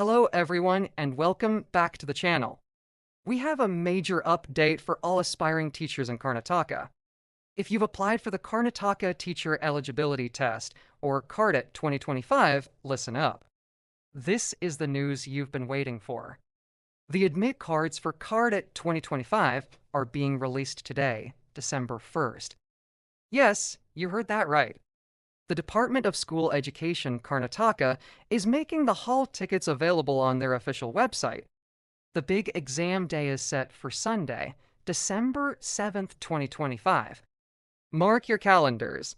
Hello everyone and welcome back to the channel. We have a major update for all aspiring teachers in Karnataka. If you've applied for the Karnataka Teacher Eligibility Test, or KARTET 2025, listen up. This is the news you've been waiting for. The admit cards for KARTET 2025 are being released today, December 1st. Yes, you heard that right. The Department of School Education Karnataka is making the hall tickets available on their official website. The big exam day is set for Sunday, December 7th, 2025. Mark your calendars.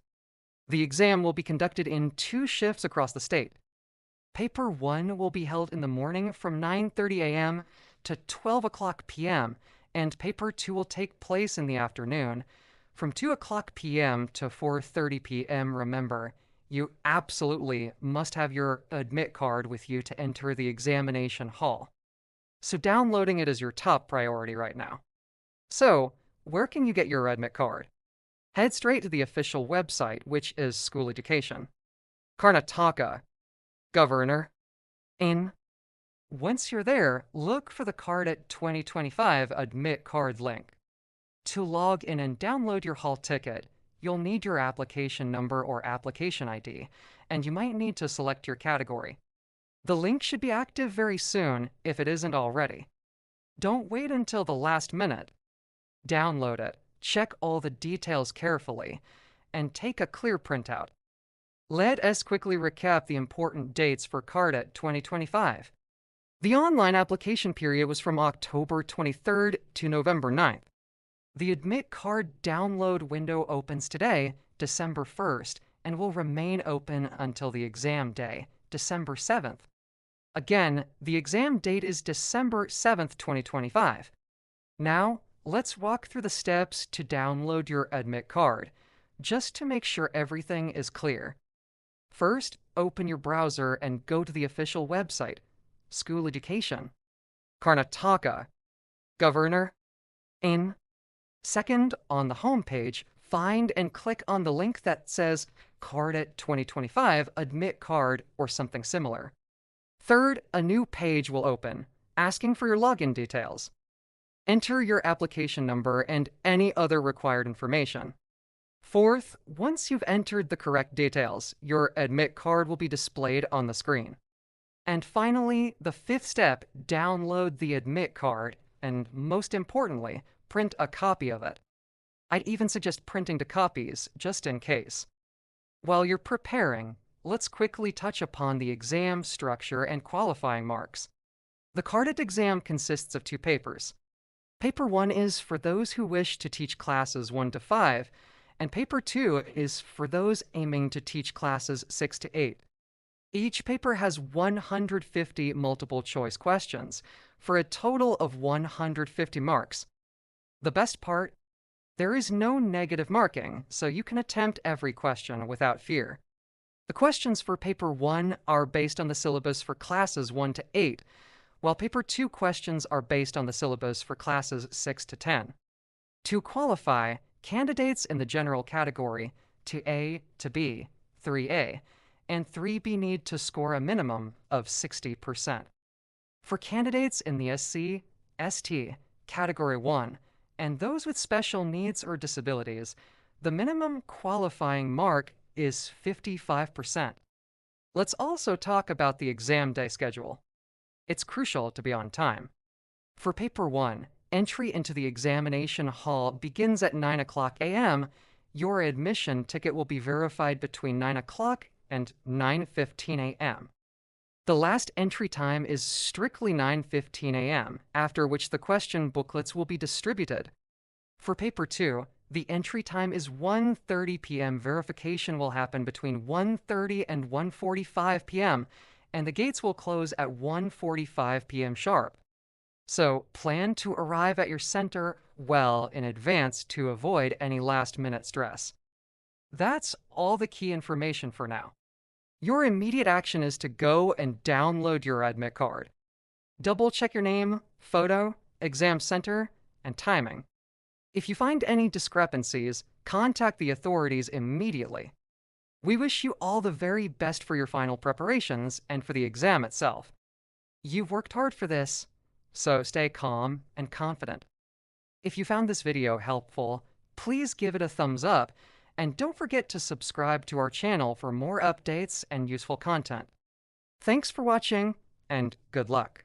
The exam will be conducted in 2 shifts across the state. Paper 1 will be held in the morning from 9:30 a.m. to 12 o'clock p.m., and Paper 2 will take place in the afternoon from 2 o'clock p.m. to 4:30 p.m. Remember, you absolutely must have your admit card with you to enter the examination hall. So downloading it is your top priority right now. So, where can you get your admit card? Head straight to the official website, which is School Education. Karnataka. Governor. In. Once you're there, look for the KARTET 2025 admit card link. To log in and download your hall ticket, you'll need your application number or application ID, and you might need to select your category. The link should be active very soon if it isn't already. Don't wait until the last minute. Download it, check all the details carefully, and take a clear printout. Let us quickly recap the important dates for KARTET 2025. The online application period was from October 23rd to November 9th. The admit card download window opens today, December 1st, and will remain open until the exam day, December 7th. Again, the exam date is December 7th, 2025. Now, let's walk through the steps to download your admit card, just to make sure everything is clear. First, open your browser and go to the official website, School Education. Karnataka. Governor. In. Second, on the home page, find and click on the link that says KARTET 2025 Admit Card or something similar. Third, a new page will open, asking for your login details. Enter your application number and any other required information. Fourth, once you've entered the correct details, your admit card will be displayed on the screen. And finally, the 5th step, download the admit card, and most importantly, print a copy of it. I'd even suggest printing 2 copies, just in case. While you're preparing, let's quickly touch upon the exam structure and qualifying marks. The KARTET exam consists of 2 papers. Paper 1 is for those who wish to teach classes 1 to 5, and Paper 2 is for those aiming to teach classes 6 to 8. Each paper has 150 multiple choice questions, for a total of 150 marks. The best part? There is no negative marking, so you can attempt every question without fear. The questions for Paper 1 are based on the syllabus for classes 1 to 8, while Paper 2 questions are based on the syllabus for classes 6 to 10. To qualify, candidates in the general category, to A to B, 3A, and 3B need to score a minimum of 60%. For candidates in the SC, ST, Category 1, and those with special needs or disabilities, the minimum qualifying mark is 55%. Let's also talk about the exam day schedule. It's crucial to be on time. For Paper 1, entry into the examination hall begins at 9 o'clock a.m. Your admission ticket will be verified between 9 o'clock and 9:15 a.m. The last entry time is strictly 9:15 a.m., after which the question booklets will be distributed. For Paper 2, the entry time is 1:30 p.m. Verification will happen between 1:30 and 1:45 p.m., and the gates will close at 1:45 p.m. sharp. So plan to arrive at your center well in advance to avoid any last-minute stress. That's all the key information for now. Your immediate action is to go and download your admit card. Double-check your name, photo, exam center, and timing. If you find any discrepancies, contact the authorities immediately. We wish you all the very best for your final preparations and for the exam itself. You've worked hard for this, so stay calm and confident. If you found this video helpful, please give it a thumbs up, and don't forget to subscribe to our channel for more updates and useful content. Thanks for watching, and good luck.